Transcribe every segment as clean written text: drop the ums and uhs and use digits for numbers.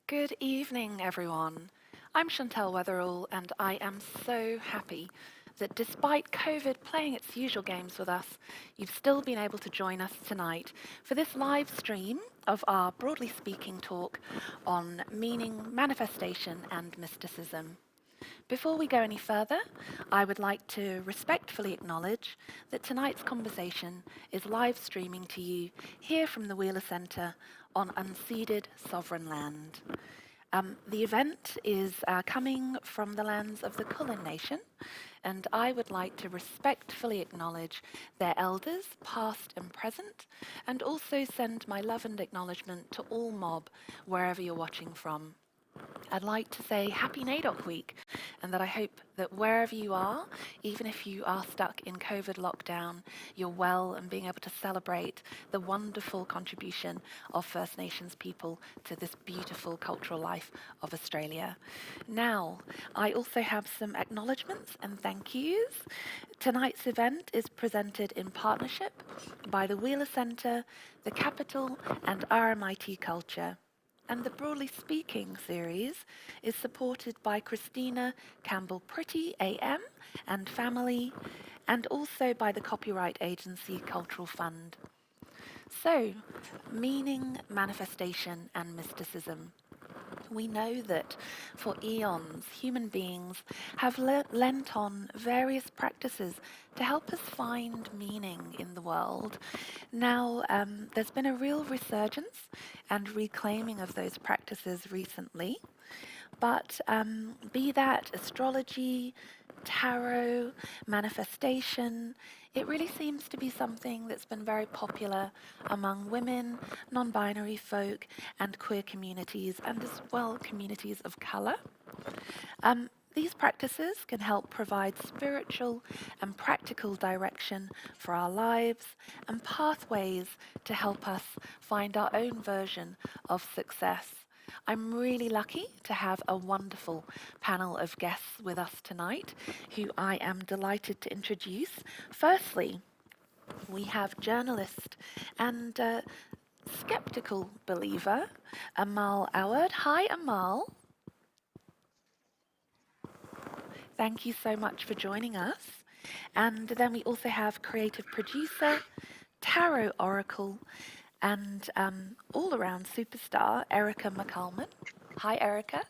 Good evening, everyone. I'm Shantel Wetherall, and I am so happy that despite COVID playing its usual games with us, you've still been able to join us tonight for this live stream of our Broadly Speaking talk on meaning, manifestation, and mysticism. Before we go any further, I would like to respectfully acknowledge that tonight's conversation is live streaming to you here from the Wheeler Centre on unceded sovereign land. The event is coming from the lands of the Kulin Nation, and I would like to respectfully acknowledge their elders, past and present, and also send my love and acknowledgement to all mob wherever you're watching from. I'd like to say Happy NAIDOC Week, and that I hope that wherever you are, even if you are stuck in COVID lockdown, you're well and being able to celebrate the wonderful contribution of First Nations people to this beautiful cultural life of Australia. Now, I also have some acknowledgements and thank yous. Tonight's event is presented in partnership by the Wheeler Centre, the Capital, and RMIT Culture. And the Broadly Speaking series is supported by Christina Campbell Pretty AM and family, and also by the copyright agency Cultural Fund. So, meaning, manifestation, and mysticism. We know that for eons, human beings have lent on various practices to help us find meaning in the world. Now, there's been a real resurgence and reclaiming of those practices recently, but be that astrology, tarot, manifestation, it really seems to be something that's been very popular among women, non-binary folk, and queer communities, and as well communities of colour. These practices can help provide spiritual and practical direction for our lives and pathways to help us find our own version of success. I'm really lucky to have a wonderful panel of guests with us tonight, who I am delighted to introduce. Firstly, we have journalist and skeptical believer, Amal Awad. Hi, Amal. Thank you so much for joining us. And then we also have creative producer, tarot oracle, and all-around superstar, Erica McCalman. Hi, Erica.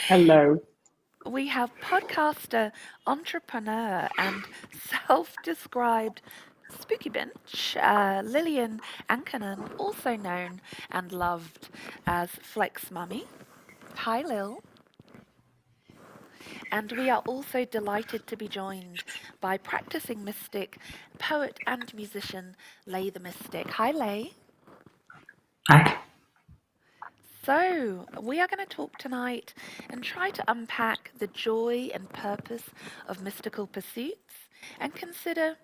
Hello. We have podcaster, entrepreneur, and self-described spooky binch, Lillian Ahenkan, also known and loved as Flex Mami. Hi, Lil. And we are also delighted to be joined by practicing mystic, poet, and musician Lay the Mystic. Hi, Lay. Hi. So, we are going to talk tonight and try to unpack the joy and purpose of mystical pursuits and consider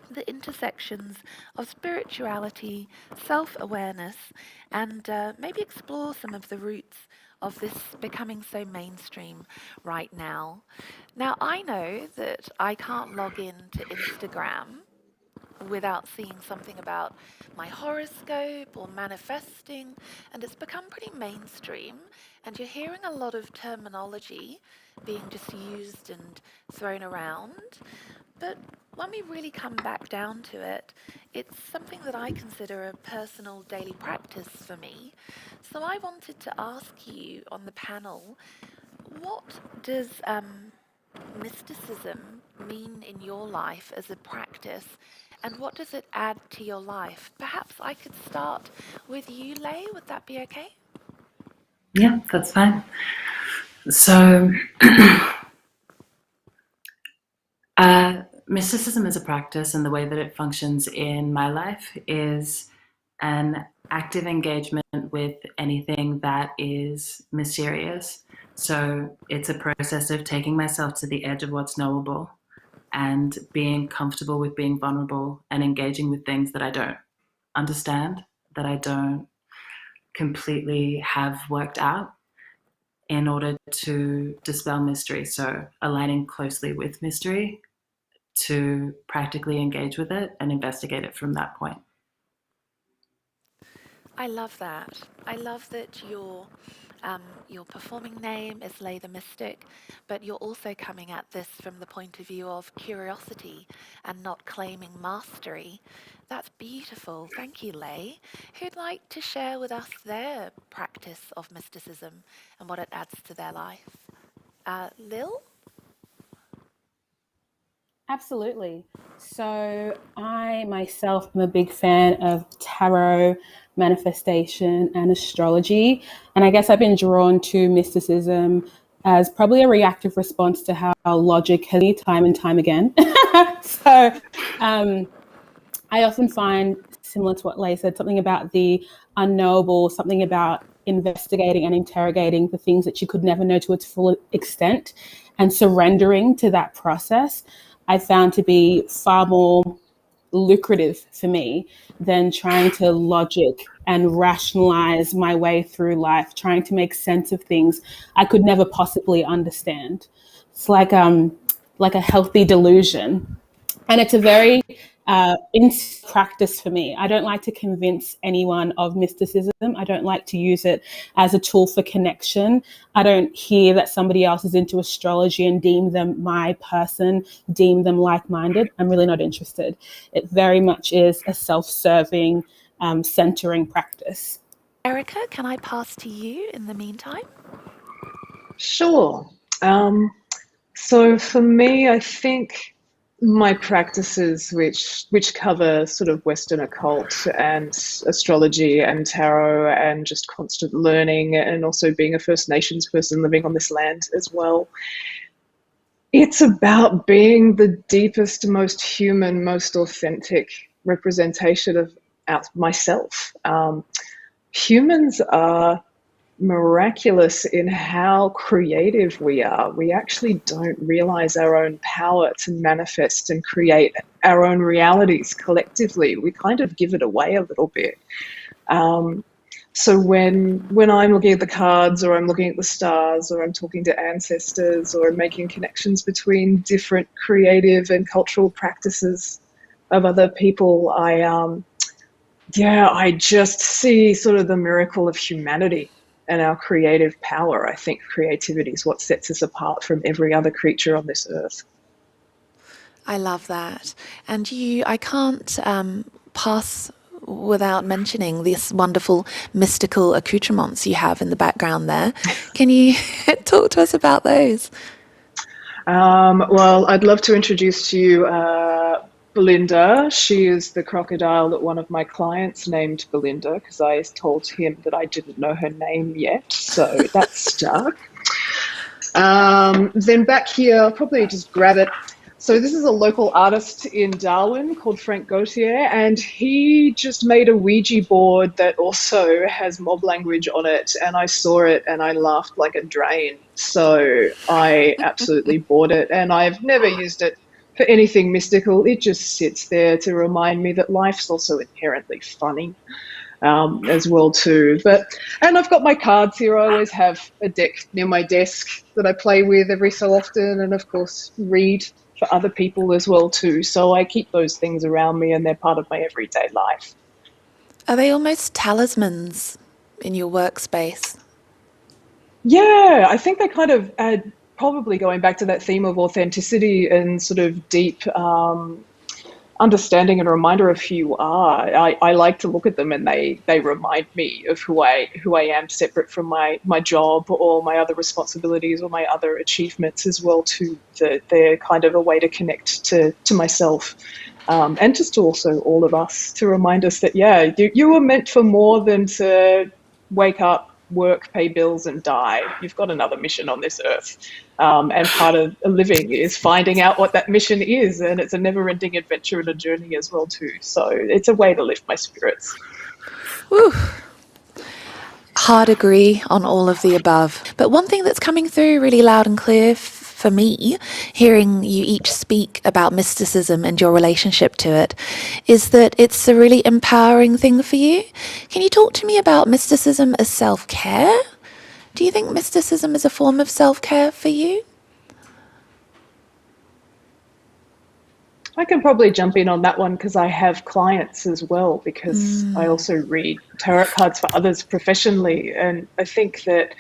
the intersections of spirituality, self-awareness, and maybe explore some of the roots of this becoming so mainstream right now. Now, I know that I can't log in to Instagram without seeing something about my horoscope or manifesting, and it's become pretty mainstream, and you're hearing a lot of terminology being just used and thrown around. But when we really come back down to it, it's something that I consider a personal daily practice for me. So I wanted to ask you on the panel, what does mysticism mean in your life as a practice, and what does it add to your life? Perhaps I could start with you, Lay. Would that be okay? Yeah, that's fine. So, mysticism is a practice, and the way that it functions in my life is an active engagement with anything that is mysterious. So, it's a process of taking myself to the edge of what's knowable and being comfortable with being vulnerable and engaging with things that I don't understand, that I don't completely have worked out, in order to dispel mystery. So aligning closely with mystery to practically engage with it and investigate it from that point. I love that. I love that your performing name is Lay the Mystic, but you're also coming at this from the point of view of curiosity and not claiming mastery. That's beautiful. Thank you, Lay. Who'd like to share with us their practice of mysticism and what it adds to their life? Lil? Absolutely. So I myself am a big fan of tarot, manifestation, and astrology. And I guess I've been drawn to mysticism as probably a reactive response to how logic has been time and time again. so um, I often find, similar to what Leigh said, something about the unknowable, something about investigating and interrogating the things that you could never know to its full extent, and surrendering to that process, I found to be far more lucrative for me than trying to logic and rationalize my way through life, trying to make sense of things I could never possibly understand. It's like a healthy delusion, and it's a very in practice for me. I don't like to convince anyone of mysticism. I don't like to use it as a tool for connection. I don't hear that somebody else is into astrology and deem them my person, deem them like-minded. I'm really not interested. It very much is a self-serving, centering practice. Erica, can I pass to you in the meantime? Sure. So for me, I think my practices, which cover sort of Western occult and astrology and tarot and just constant learning, and also being a First Nations person living on this land as well, it's about being the deepest, most human, most authentic representation of myself. Humans are miraculous in how creative we are. We actually don't realize our own power to manifest and create our own realities collectively. We kind of give it away a little bit. So when I'm looking at the cards, or I'm looking at the stars, or I'm talking to ancestors, or I'm making connections between different creative and cultural practices of other people, I just see sort of the miracle of humanity and our creative power. I think creativity is what sets us apart from every other creature on this earth. I love that. And I can't pass without mentioning this wonderful mystical accoutrements you have in the background there. Can you talk to us about those? Well, I'd love to introduce to you Belinda. She is the crocodile that one of my clients named Belinda, because I told him that I didn't know her name yet, so that stuck. Then back here, I'll probably just grab it. So this is a local artist in Darwin called Frank Gautier, and he just made a Ouija board that also has mob language on it, and I saw it and I laughed like a drain. So I absolutely bought it, and I've never used it for anything mystical. It just sits there to remind me that life's also inherently funny as well too. And I've got my cards here. I always have a deck near my desk that I play with every so often, and of course read for other people as well too. So I keep those things around me, and they're part of my everyday life. Are they almost talismans in your workspace? Yeah, I think they kind of add, probably going back to that theme of authenticity and sort of deep understanding and a reminder of who you are. I like to look at them, and they remind me of who I am, separate from my job or my other responsibilities or my other achievements as well too. They're kind of a way to connect to myself, and just to also all of us, to remind us that you were meant for more than to wake up, work, pay bills and die. You've got another mission on this earth, and part of living is finding out what that mission is, and it's a never-ending adventure and a journey as well too. So it's a way to lift my spirits. Woo. Hard agree on all of the above, but one thing that's coming through really loud and clear for me, hearing you each speak about mysticism and your relationship to it, is that it's a really empowering thing for you. Can you talk to me about mysticism as self-care? Do you think mysticism is a form of self-care for you? I can probably jump in on that one because I have clients as well, because I also read tarot cards for others professionally. And I think that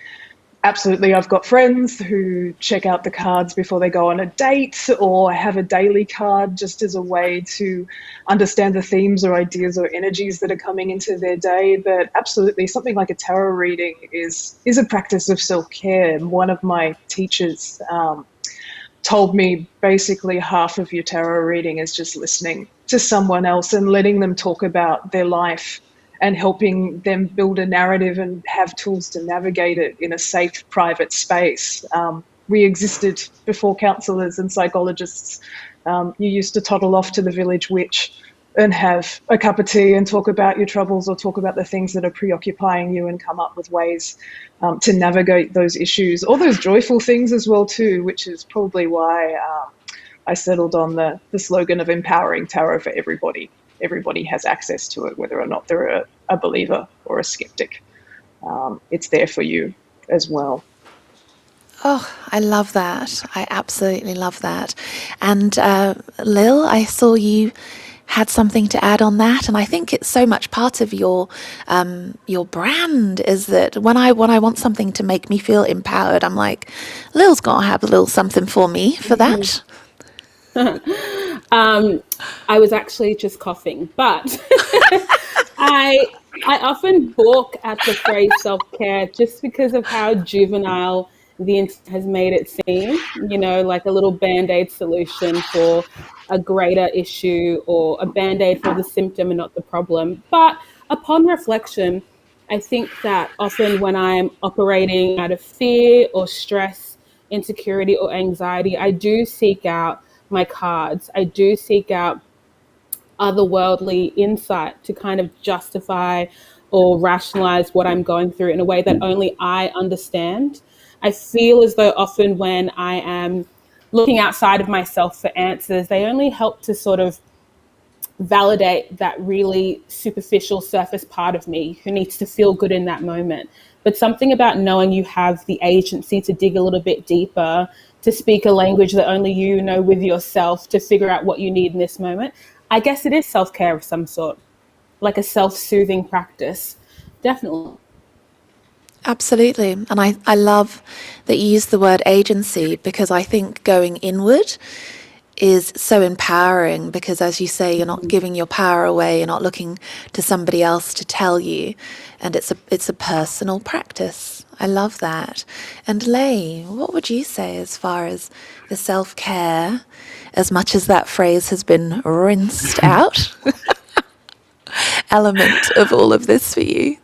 absolutely, I've got friends who check out the cards before they go on a date, or have a daily card just as a way to understand the themes or ideas or energies that are coming into their day. But absolutely, something like a tarot reading is a practice of self-care. One of my teachers told me basically half of your tarot reading is just listening to someone else and letting them talk about their life and helping them build a narrative and have tools to navigate it in a safe, private space. We existed before counsellors and psychologists. You used to toddle off to the village witch and have a cup of tea and talk about your troubles or talk about the things that are preoccupying you and come up with ways to navigate those issues, or those joyful things as well too, which is probably why I settled on the slogan of empowering tarot for everybody. Everybody has access to it, whether or not they're a believer or a skeptic. It's there for you as well. Oh, I love that. I absolutely love that. And Lil, I saw you had something to add on that, and I think it's so much part of your brand, is that when I want something to make me feel empowered, I'm like, Lil's gonna have a little something for me for that. I was actually just coughing, but I often balk at the phrase self-care just because of how juvenile the internet has made it seem, like a little band-aid solution for a greater issue, or a band-aid for the symptom and not the problem. But upon reflection, I think that often when I'm operating out of fear or stress, insecurity or anxiety, I do seek out my cards. I do seek out otherworldly insight to kind of justify or rationalize what I'm going through in a way that only I understand. I feel as though often when I am looking outside of myself for answers, they only help to sort of validate that really superficial surface part of me who needs to feel good in that moment. But something about knowing you have the agency to dig a little bit deeper, to speak a language that only you know with yourself, to figure out what you need in this moment. I guess it is self-care of some sort, like a self-soothing practice. Definitely. Absolutely. And I love that you use the word agency, because I think going inward is so empowering, because as you say, you're not giving your power away, you're not looking to somebody else to tell you, and it's a personal practice. I love that. And Lay, what would you say as far as the self-care, as much as that phrase has been rinsed out, element of all of this for you?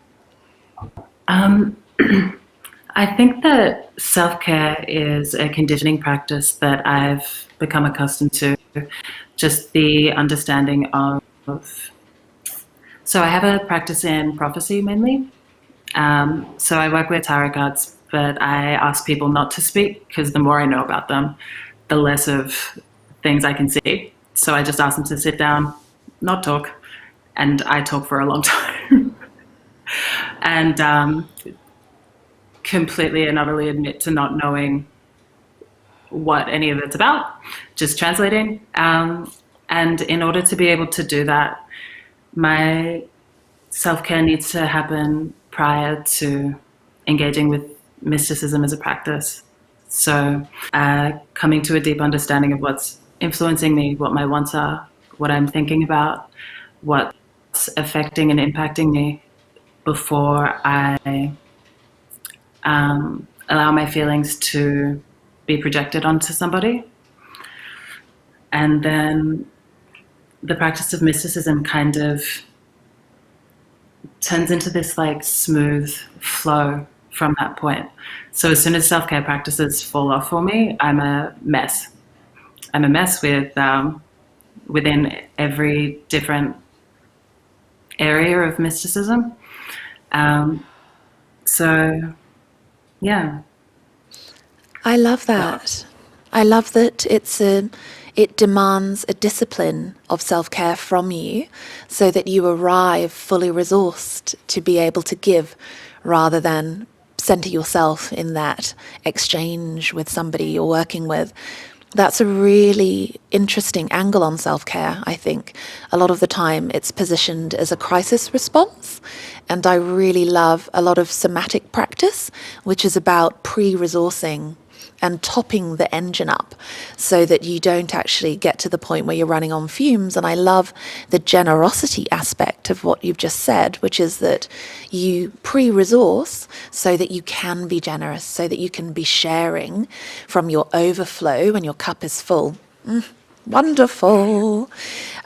I think that self-care is a conditioning practice that I've become accustomed to. Just the understanding of. So I have a practice in prophecy mainly. So I work with tarot cards, but I ask people not to speak, because the more I know about them, the less of things I can see. So I just ask them to sit down, not talk, and I talk for a long time. And completely and utterly admit to not knowing what any of it's about, just translating. And in order to be able to do that, my self-care needs to happen prior to engaging with mysticism as a practice. So coming to a deep understanding of what's influencing me, what my wants are, what I'm thinking about, what's affecting and impacting me, before I allow my feelings to be projected onto somebody. And then the practice of mysticism kind of turns into this like smooth flow from that point. So as soon as self-care practices fall off for me, I'm a mess. I'm a mess with within every different area of mysticism. So yeah. I love that. I love that it demands a discipline of self-care from you, so that you arrive fully resourced to be able to give, rather than center yourself in that exchange with somebody you're working with. That's a really interesting angle on self-care, I think. A lot of the time it's positioned as a crisis response, and I really love a lot of somatic practice, which is about pre-resourcing and topping the engine up so that you don't actually get to the point where you're running on fumes. And I love the generosity aspect of what you've just said, which is that you pre-resource so that you can be generous, so that you can be sharing from your overflow when your cup is full. Wonderful.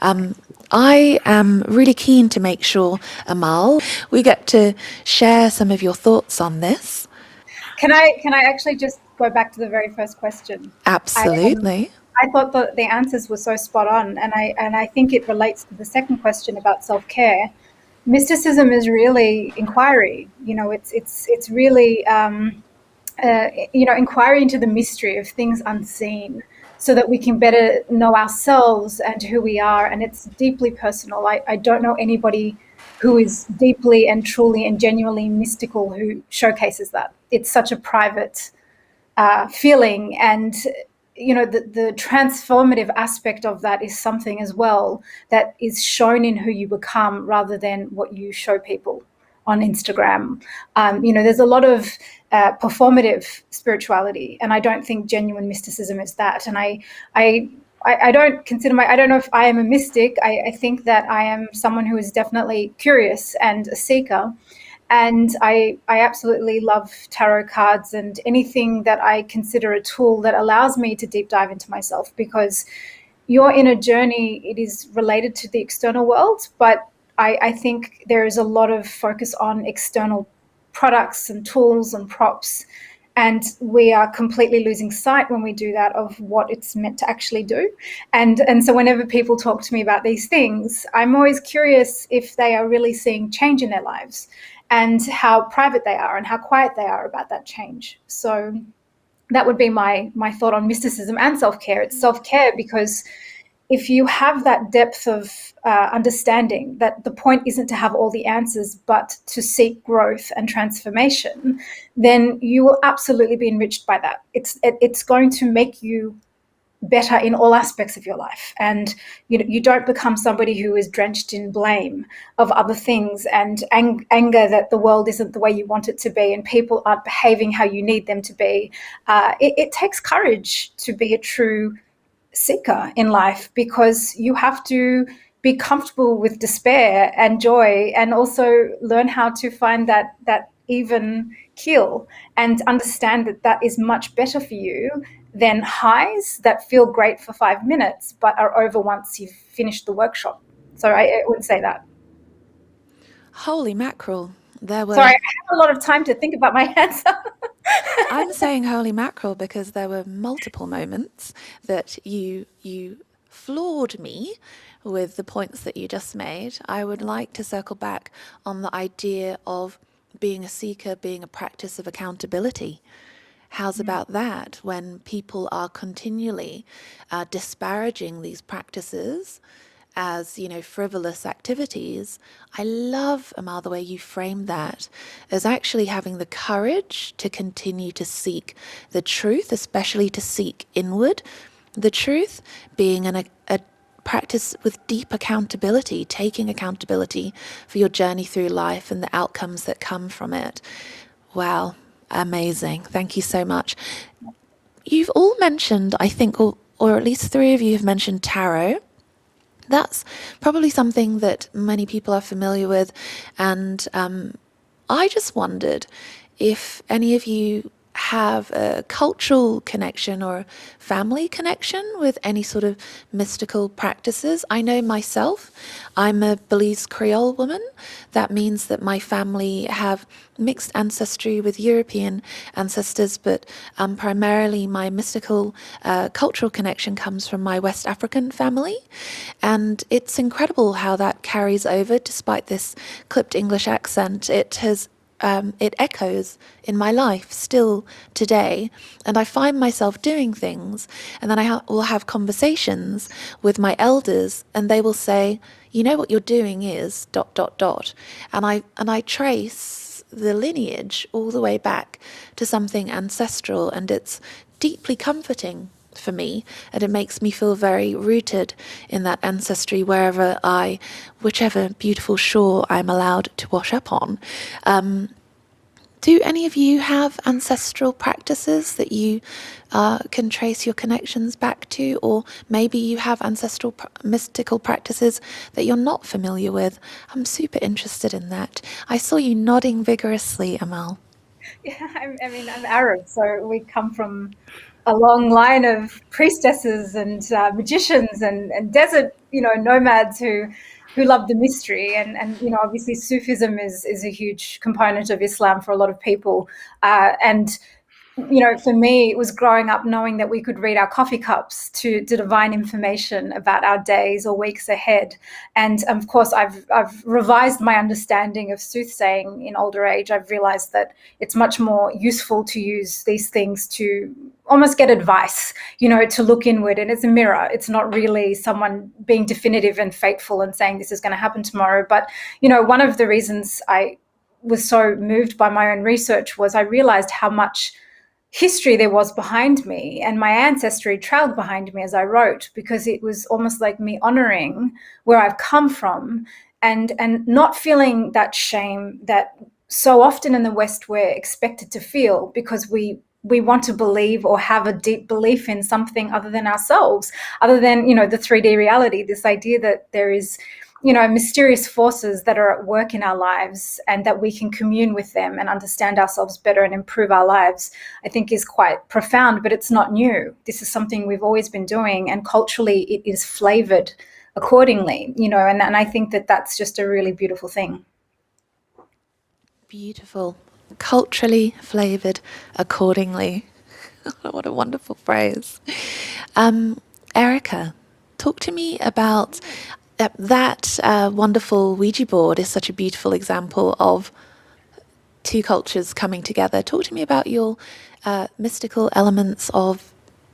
I am really keen to make sure, Amal, we get to share some of your thoughts on this. Can I actually just go back to the very first question? Absolutely. I thought that the answers were so spot on, and I think it relates to the second question about self-care. Mysticism is really inquiry. It's really inquiry into the mystery of things unseen, so that we can better know ourselves and who we are. And it's deeply personal. I don't know anybody who is deeply and truly and genuinely mystical who showcases that. It's such a private feeling, and the transformative aspect of that is something as well that is shown in who you become rather than what you show people on Instagram. There's a lot of performative spirituality, and I don't think genuine mysticism is that. And I don't consider I don't know if I am a mystic. I think that I am someone who is definitely curious and a seeker. And I absolutely love tarot cards and anything that I consider a tool that allows me to deep dive into myself, because your inner journey, it is related to the external world, but I think there is a lot of focus on external products and tools and props. And we are completely losing sight when we do that of what it's meant to actually do. And so whenever people talk to me about these things, I'm always curious if they are really seeing change in their lives and how private they are and how quiet they are about that change. So that would be my thought on mysticism and self-care. It's self-care because if you have that depth of understanding that the point isn't to have all the answers, but to seek growth and transformation, then you will absolutely be enriched by that. It's going to make you better in all aspects of your life. And you don't become somebody who is drenched in blame of other things and anger that the world isn't the way you want it to be and people aren't behaving how you need them to be. It takes courage to be a true seeker in life, because you have to be comfortable with despair and joy, and also learn how to find that even keel and understand that that is much better for you than highs that feel great for 5 minutes but are over once you've finished the workshop. So I would say that. Holy mackerel. Sorry, I have a lot of time to think about my answer. I'm saying holy mackerel because there were multiple moments that you floored me with the points that you just made. I would like to circle back on the idea of being a seeker, being a practice of accountability. How's about that when people are continually disparaging these practices as, frivolous activities? I love, Amal, the way you frame that as actually having the courage to continue to seek the truth, especially to seek inward. The truth being a practice with deep accountability, taking accountability for your journey through life and the outcomes that come from it. Wow, amazing. Thank you so much. You've all mentioned, I think, or at least 3 of you have mentioned tarot. That's probably something that many people are familiar with, and I just wondered if any of you have a cultural connection or family connection with any sort of mystical practices. I know myself, I'm a Belize Creole woman. That means that my family have mixed ancestry with European ancestors, but primarily my mystical cultural connection comes from my West African family. And it's incredible how that carries over despite this clipped English accent. It echoes in my life still today, and I find myself doing things, and then I will have conversations with my elders, and they will say, what you're doing is ... and I trace the lineage all the way back to something ancestral, and it's deeply comforting for me, and it makes me feel very rooted in that ancestry whichever beautiful shore I'm allowed to wash up on. Do any of you have ancestral practices that you can trace your connections back to, or maybe you have ancestral mystical practices that you're not familiar with? I'm super interested in that. I saw you nodding vigorously, Amal. Yeah, I'm Arab, so we come from a long line of priestesses and magicians and desert, nomads who love the mystery. And obviously Sufism is a huge component of Islam for a lot of people. And for me, it was growing up knowing that we could read our coffee cups to divine information about our days or weeks ahead. And of course, I've revised my understanding of soothsaying in older age. I've realized that it's much more useful to use these things to almost get advice, to look inward. And it's a mirror. It's not really someone being definitive and fateful and saying this is going to happen tomorrow. But, one of the reasons I was so moved by my own research was I realized how much history there was behind me, and my ancestry trailed behind me as I wrote, because it was almost like me honoring where I've come from and not feeling that shame that so often in the West we're expected to feel, because we want to believe or have a deep belief in something other than ourselves, other than, the 3D reality, this idea that there is mysterious forces that are at work in our lives and that we can commune with them and understand ourselves better and improve our lives, I think is quite profound, but it's not new. This is something we've always been doing, and culturally it is flavored accordingly, and I think that that's just a really beautiful thing. Beautiful. Culturally flavored accordingly. What a wonderful phrase. Erica, talk to me about that wonderful Ouija board is such a beautiful example of two cultures coming together. Talk to me about your mystical elements of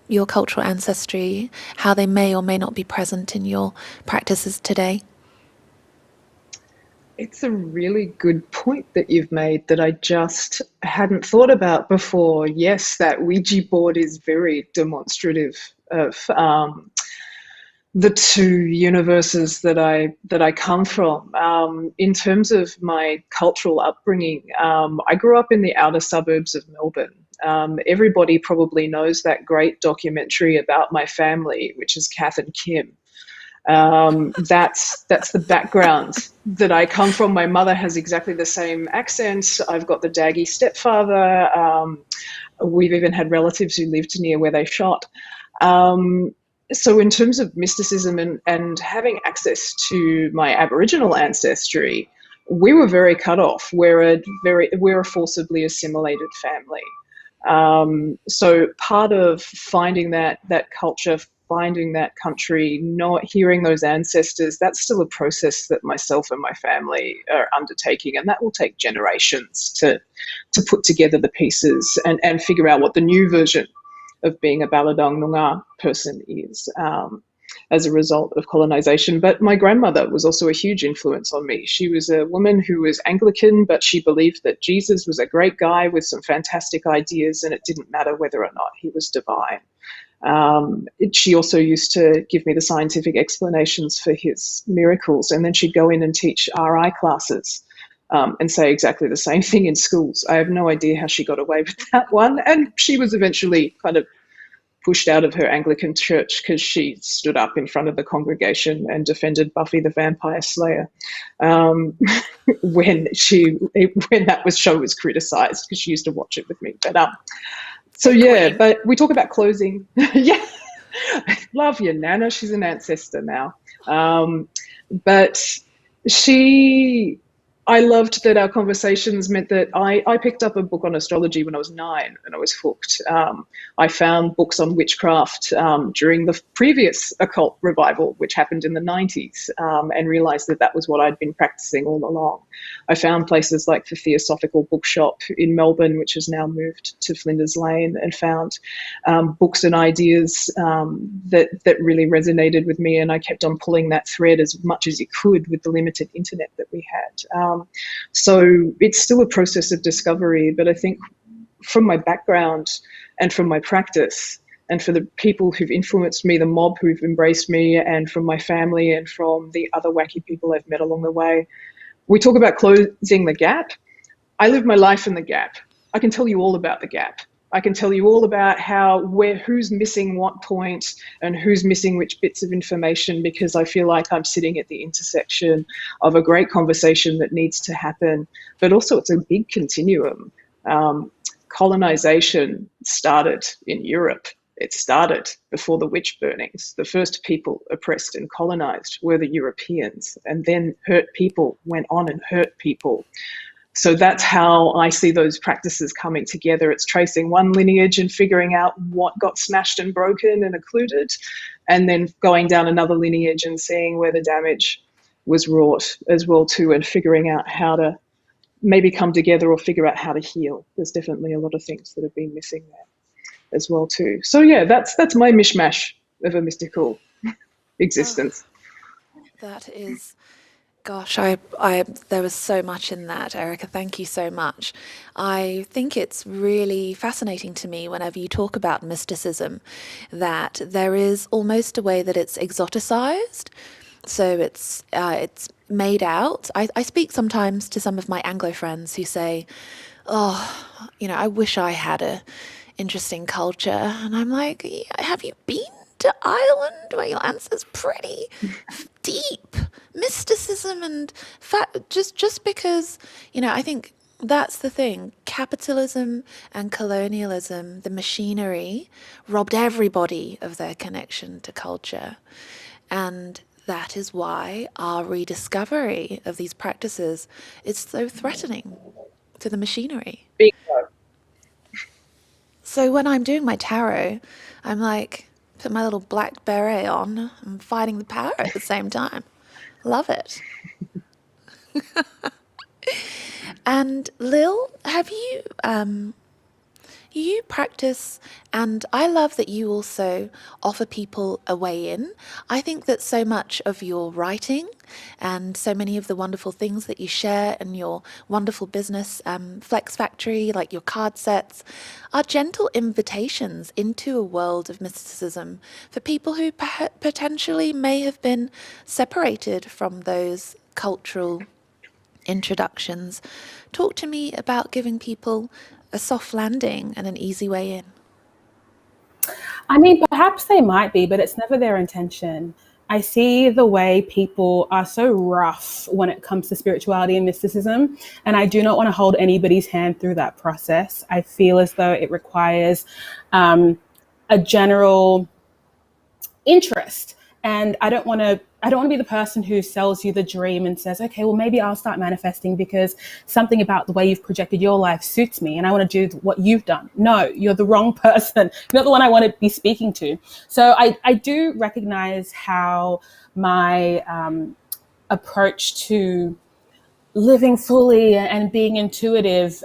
your cultural ancestry, how they may or may not be present in your practices today. It's a really good point that you've made that I just hadn't thought about before. Yes, that Ouija board is very demonstrative of the two universes that I come from. In terms of my cultural upbringing, I grew up in the outer suburbs of Melbourne. Everybody probably knows that great documentary about my family, which is Kath and Kim. That's the background that I come from. My mother has exactly the same accent. I've got the daggy stepfather. We've even had relatives who lived near where they shot. So in terms of mysticism and having access to my Aboriginal ancestry, we were very cut off. We're a forcibly assimilated family. So part of finding that culture, finding that country, not hearing those ancestors, that's still a process that myself and my family are undertaking, and that will take generations to put together the pieces and figure out what the new version of being a Baladang Noongar person is as a result of colonization. But my grandmother was also a huge influence on me. She was a woman who was Anglican, but she believed that Jesus was a great guy with some fantastic ideas, and it didn't matter whether or not he was divine. She also used to give me the scientific explanations for his miracles, and then she'd go in and teach RI classes and say exactly the same thing in schools. I have no idea how she got away with that one, and she was eventually kind of pushed out of her Anglican church because she stood up in front of the congregation and defended Buffy the Vampire Slayer when that show was criticised, because she used to watch it with me. But so yeah, but we talk about closing. Yeah, love your Nana. She's an ancestor now. But I loved that our conversations meant that I picked up a book on astrology when I was 9 and I was hooked. I found books on witchcraft during the previous occult revival, which happened in the 90s, and realised that was what I'd been practicing all along. I found places like the Theosophical Bookshop in Melbourne, which has now moved to Flinders Lane, and found books and ideas that really resonated with me, and I kept on pulling that thread as much as you could with the limited internet that we had. So it's still a process of discovery, but I think from my background and from my practice, and for the people who've influenced me, the mob who've embraced me, and from my family and from the other wacky people I've met along the way. We talk about closing the gap. I live my life in the gap. I can tell you all about the gap. I can tell you all about who's missing what point and who's missing which bits of information, because I feel like I'm sitting at the intersection of a great conversation that needs to happen. But also it's a big continuum. Colonization started in Europe. It started before the witch burnings. The first people oppressed and colonized were the Europeans, and then hurt people went on and hurt people. So that's how I see those practices coming together. It's tracing one lineage and figuring out what got smashed and broken and occluded, and then going down another lineage and seeing where the damage was wrought as well too, and figuring out how to maybe come together or figure out how to heal. There's definitely a lot of things that have been missing there as well too. So yeah, that's my mishmash of a mystical existence. That is... Gosh, there was so much in that, Erica. Thank you so much. I think it's really fascinating to me whenever you talk about mysticism that there is almost a way that it's exoticized. So it's made out. I speak sometimes to some of my Anglo friends who say, "Oh, I wish I had a interesting culture," and I'm like, "Have you been to Ireland where your answer's pretty deep? Mysticism and just because, I think that's the thing. Capitalism and colonialism, the machinery, robbed everybody of their connection to culture. And that is why our rediscovery of these practices is so threatening to the machinery. Bingo. So when I'm doing my tarot, I'm like, put my little black beret on. I'm fighting the power at the same time. Love it. And Lil, have you practice, and I love that you also offer people a way in. I think that so much of your writing and so many of the wonderful things that you share in your wonderful business, Flex Factory, like your card sets, are gentle invitations into a world of mysticism for people who potentially may have been separated from those cultural introductions. Talk to me about giving people a soft landing and an easy way in. I mean, perhaps they might be, but it's never their intention. I see the way people are so rough when it comes to spirituality and mysticism, and I do not want to hold anybody's hand through that process. I feel as though it requires a general interest, and I don't want to be the person who sells you the dream and says, okay, well, maybe I'll start manifesting because something about the way you've projected your life suits me and I want to do what you've done. No, you're the wrong person. You're not the one I want to be speaking to. So I do recognize how my approach to living fully and being intuitive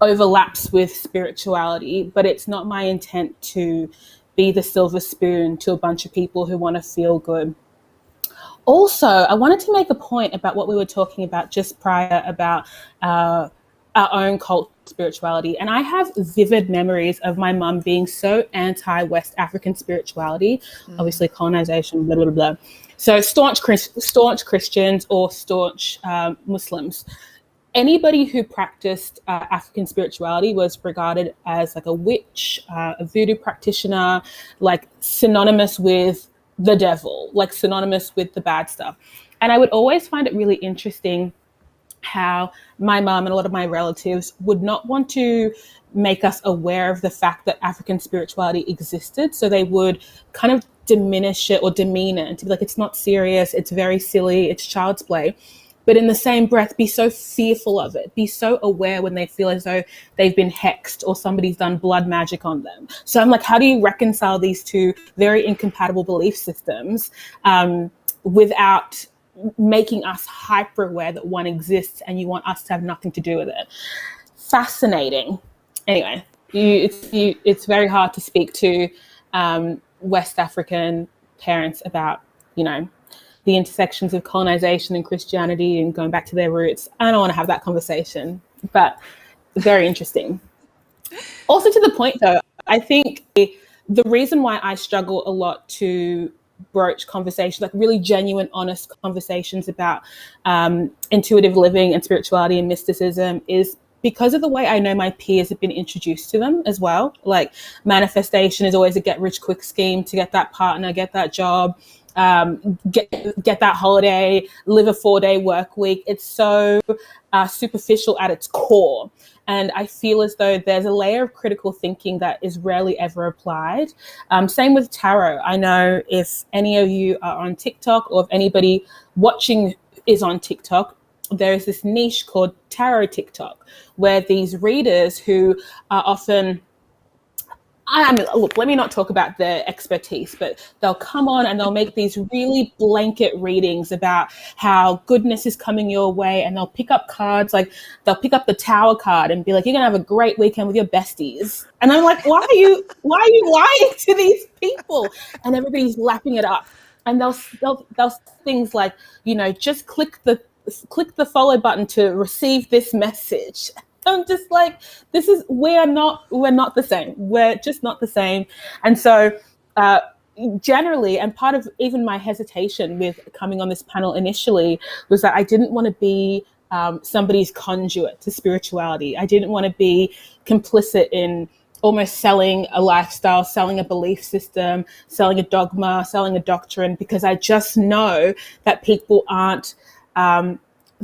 overlaps with spirituality, but it's not my intent to be the silver spoon to a bunch of people who want to feel good. Also, I wanted to make a point about what we were talking about just prior about our own cult spirituality. And I have vivid memories of my mum being so anti-West African spirituality, obviously colonization, blah, blah, blah. So staunch Christians or staunch Muslims. Anybody who practiced African spirituality was regarded as like a witch, a voodoo practitioner, like synonymous with the devil, like synonymous with the bad stuff. And I would always find it really interesting how my mom and a lot of my relatives would not want to make us aware of the fact that African spirituality existed. So they would kind of diminish it or demean it and to be like, it's not serious, it's very silly, it's child's play. But in the same breath, be so fearful of it, be so aware when they feel as though they've been hexed or somebody's done blood magic on them. So I'm like, how do you reconcile these two very incompatible belief systems without making us hyper aware that one exists and you want us to have nothing to do with it? Fascinating. Anyway, it's very hard to speak to West African parents about, the intersections of colonization and Christianity and going back to their roots. I don't want to have that conversation, but very interesting. Also to the point though, I think the reason why I struggle a lot to broach conversations, like really genuine, honest conversations about intuitive living and spirituality and mysticism, is because of the way I know my peers have been introduced to them as well. Like, manifestation is always a get rich quick scheme to get that partner, get that job, get that holiday, live a 4-day work week. It's so superficial at its core. And I feel as though there's a layer of critical thinking that is rarely ever applied. Same with tarot. I know if any of you are on TikTok, or if anybody watching is on TikTok, there is this niche called tarot TikTok, where these readers who are often, look, let me not talk about their expertise, but they'll come on and they'll make these really blanket readings about how goodness is coming your way. And they'll pick up cards, like they'll pick up the Tower card and be like, you're going to have a great weekend with your besties. And I'm like, why are you lying to these people? And everybody's lapping it up. And they'll things like, just click the follow button to receive this message. I'm just like, we're not the same. We're just not the same. And so generally, and part of even my hesitation with coming on this panel initially was that I didn't want to be somebody's conduit to spirituality. I didn't want to be complicit in almost selling a lifestyle, selling a belief system, selling a dogma, selling a doctrine, because I just know that people aren't,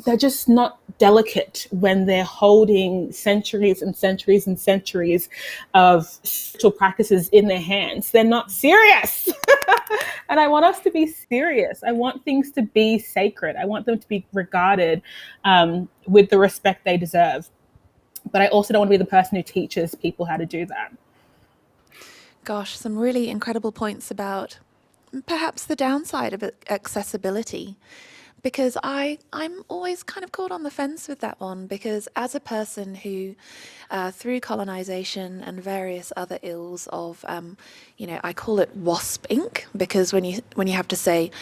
they're just not delicate when they're holding centuries and centuries and centuries of spiritual practices in their hands. They're not serious. And I want us to be serious. I want things to be sacred. I want them to be regarded with the respect they deserve. But I also don't want to be the person who teaches people how to do that. Gosh, some really incredible points about perhaps the downside of accessibility. Because I'm always kind of caught on the fence with that one, because as a person who, through colonization and various other ills of, I call it WASP ink, because when you have to say,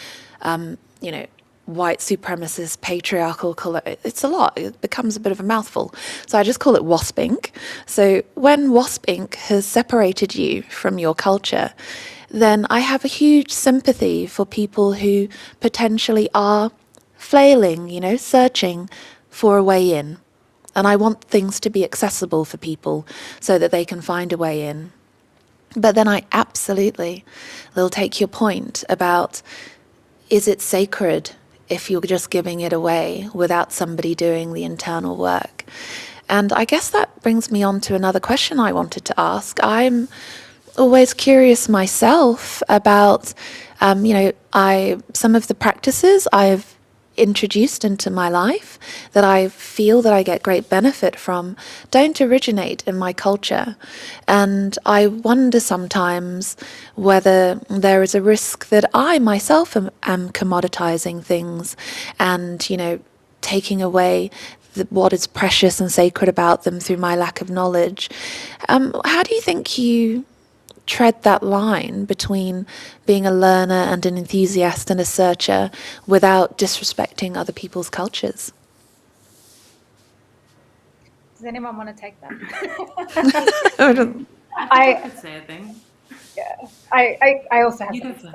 white supremacist, patriarchal, it's a lot. It becomes a bit of a mouthful. So I just call it WASP ink. So when WASP ink has separated you from your culture, then I have a huge sympathy for people who potentially are flailing, searching for a way in. And I want things to be accessible for people so that they can find a way in. But then I absolutely will take your point about, is it sacred if you're just giving it away without somebody doing the internal work? And I guess that brings me on to another question I wanted to ask. I'm always curious myself about, some of the practices I've introduced into my life that I feel that I get great benefit from don't originate in my culture. And I wonder sometimes whether there is a risk that I myself am commoditizing things and, taking away what is precious and sacred about them through my lack of knowledge. How do you think you tread that line between being a learner and an enthusiast and a searcher without disrespecting other people's cultures? Does anyone want to take that? I could say a thing. Yeah, I also have something to say.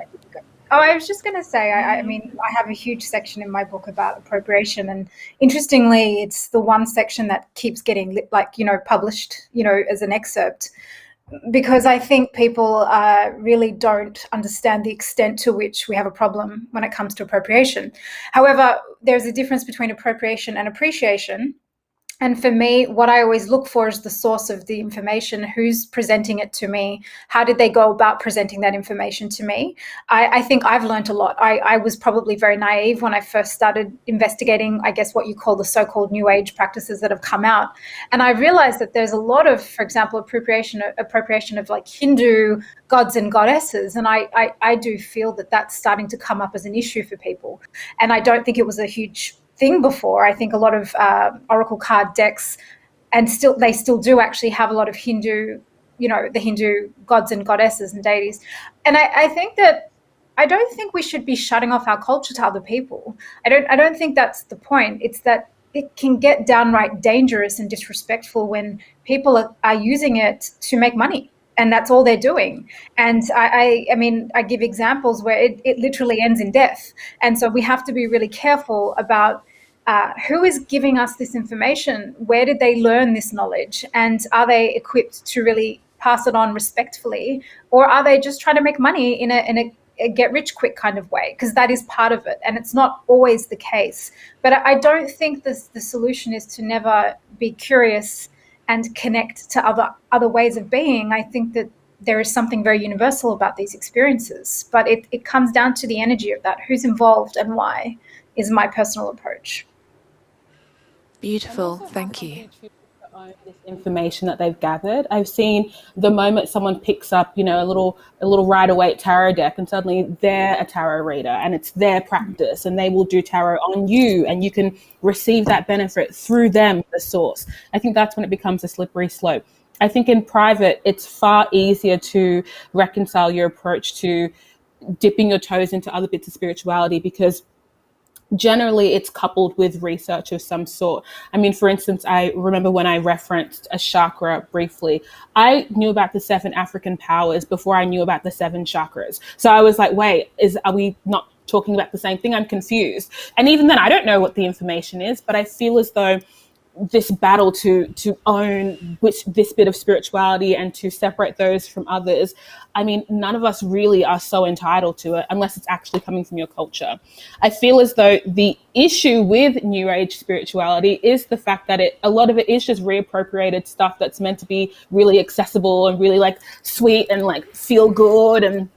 Oh, I was just going to say, I mean, I have a huge section in my book about appropriation, and interestingly, it's the one section that keeps getting published, as an excerpt. Because I think people really don't understand the extent to which we have a problem when it comes to appropriation. However, there's a difference between appropriation and appreciation. And for me, what I always look for is the source of the information, who's presenting it to me, how did they go about presenting that information to me. I think I've learned a lot. I was probably very naive when I first started investigating, I guess, what you call the so-called New Age practices that have come out. And I realized that there's a lot of, for example, appropriation of like Hindu gods and goddesses. And I do feel that that's starting to come up as an issue for people. And I don't think it was a huge thing before. I think a lot of oracle card decks, and they still do actually have a lot of Hindu, the Hindu gods and goddesses and deities. And I think that I don't think we should be shutting off our culture to other people. I don't think that's the point. It's that it can get downright dangerous and disrespectful when people are using it to make money and that's all they're doing. And I mean, I give examples where it literally ends in death. And so we have to be really careful about who is giving us this information? Where did they learn this knowledge? And are they equipped to really pass it on respectfully? Or are they just trying to make money in a get rich quick kind of way? Because that is part of it. And it's not always the case. But I don't think the solution is to never be curious and connect to other ways of being. I think that there is something very universal about these experiences. But it comes down to the energy of that. Who's involved and why is my personal approach. Beautiful, thank you. This information that they've gathered. I've seen the moment someone picks up, a little Rider-Waite tarot deck, and suddenly they're a tarot reader and it's their practice, and they will do tarot on you, and you can receive that benefit through them, the source. I think that's when it becomes a slippery slope. I think in private, it's far easier to reconcile your approach to dipping your toes into other bits of spirituality, because generally it's coupled with research of some sort. I mean, for instance, I remember when I referenced a chakra briefly, I knew about the 7 African powers before I knew about the 7 chakras. So I was like, wait, are we not talking about the same thing? I'm confused. And even then, I don't know what the information is, but I feel as though this battle to own this bit of spirituality and to separate those from others, I mean, none of us really are so entitled to it unless it's actually coming from your culture. I feel as though the issue with New Age spirituality is the fact that a lot of it is just reappropriated stuff that's meant to be really accessible and really like sweet and like feel good, and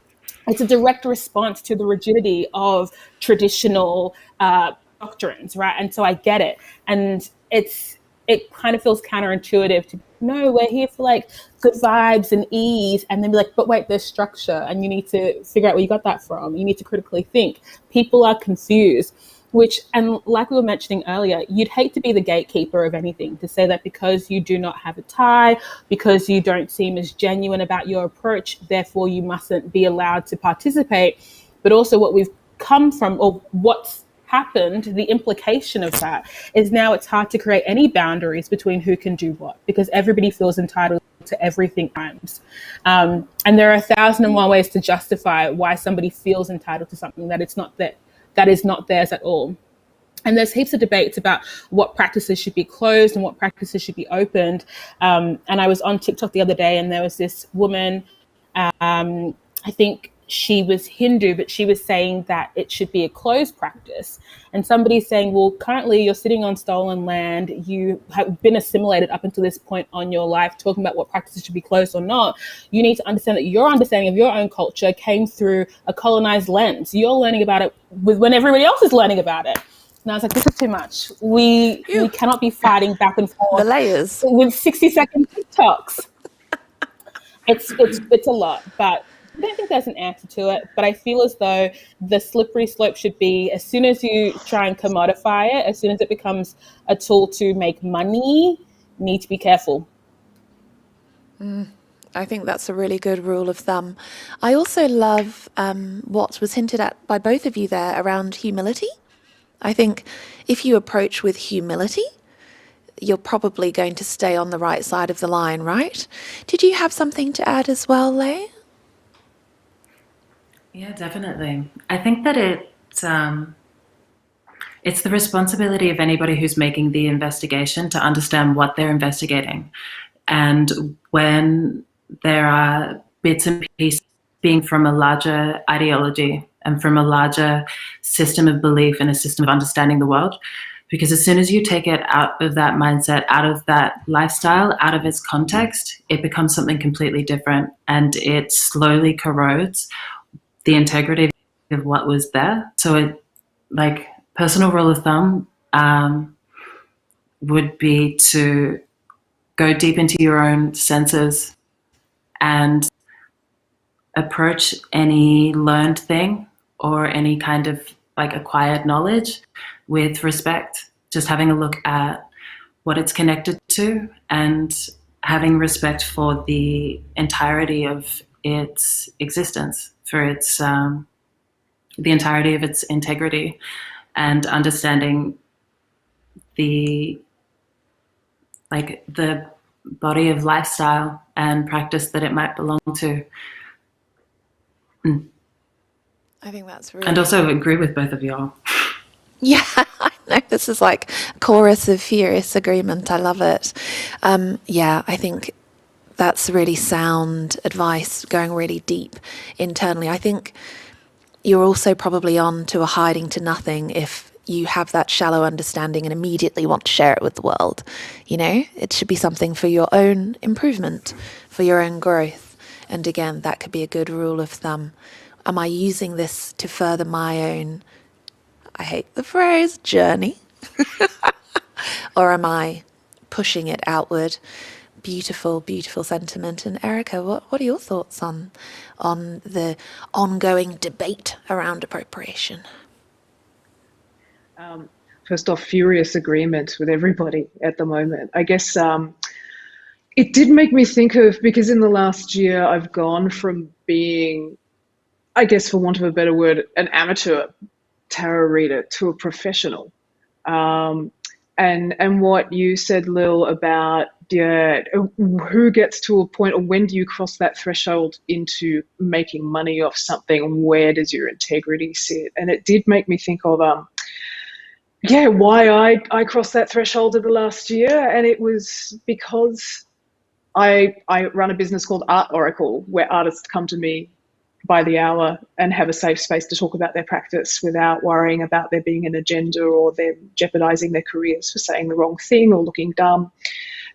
it's a direct response to the rigidity of traditional doctrines, right? And so I get it, and it kind of feels counterintuitive to no, we're here for like good vibes and ease, and then be like, but wait, there's structure, and you need to figure out where you got that from. You need to critically think. People are confused, and like we were mentioning earlier, you'd hate to be the gatekeeper of anything, to say that because you do not have a tie, because you don't seem as genuine about your approach, therefore you mustn't be allowed to participate. But also what we've come from, or what's happened, the implication of that is now it's hard to create any boundaries between who can do what, because everybody feels entitled to everything times. And there are 1,001 ways to justify why somebody feels entitled to something that is not theirs at all. And there's heaps of debates about what practices should be closed and what practices should be opened. And I was on TikTok the other day, and there was this woman, I think she was Hindu, but she was saying that it should be a closed practice. And somebody's saying, well, currently you're sitting on stolen land. You have been assimilated up until this point on your life, talking about what practices should be closed or not. You need to understand that your understanding of your own culture came through a colonized lens. You're learning about it when everybody else is learning about it. And I was like, this is too much. We cannot be fighting back and forth. The layers. With 60-second TikToks. It's a lot, but I don't think there's an answer to it, but I feel as though the slippery slope should be, as soon as you try and commodify it, as soon as it becomes a tool to make money, you need to be careful. I think that's a really good rule of thumb. I also love what was hinted at by both of you there around humility. I think if you approach with humility, you're probably going to stay on the right side of the line, right? Did you have something to add as well, Leigh? Yeah, definitely. I think that it's the responsibility of anybody who's making the investigation to understand what they're investigating. And when there are bits and pieces being from a larger ideology and from a larger system of belief and a system of understanding the world, because as soon as you take it out of that mindset, out of that lifestyle, out of its context, it becomes something completely different, and it slowly corrodes the integrity of what was there. So it, like, personal rule of thumb would be to go deep into your own senses and approach any learned thing or any kind of like acquired knowledge with respect, just having a look at what it's connected to and having respect for the entirety of its existence, for its the entirety of its integrity, and understanding the body of lifestyle and practice that it might belong to. I think that's really... And also agree with both of y'all. Yeah, I know. This is like a chorus of furious agreement. I love it. Yeah, I think that's really sound advice, going really deep internally. I think you're also probably on to a hiding to nothing if you have that shallow understanding and immediately want to share it with the world. You know, it should be something for your own improvement, for your own growth. And again, that could be a good rule of thumb. Am I using this to further my own, I hate the phrase, journey? Or am I pushing it outward? Beautiful, beautiful sentiment. And Erica, what are your thoughts on the ongoing debate around appropriation? First off, furious agreement with everybody at the moment. I guess it did make me think of, because in the last year I've gone from being, I guess for want of a better word, an amateur tarot reader to a professional. And what you said, Lil, about who gets to a point, or when do you cross that threshold into making money off something? Where does your integrity sit? And it did make me think of why I crossed that threshold of the last year. And it was because I run a business called Art Oracle, where artists come to me by the hour and have a safe space to talk about their practice without worrying about there being an agenda or them jeopardizing their careers for saying the wrong thing or looking dumb.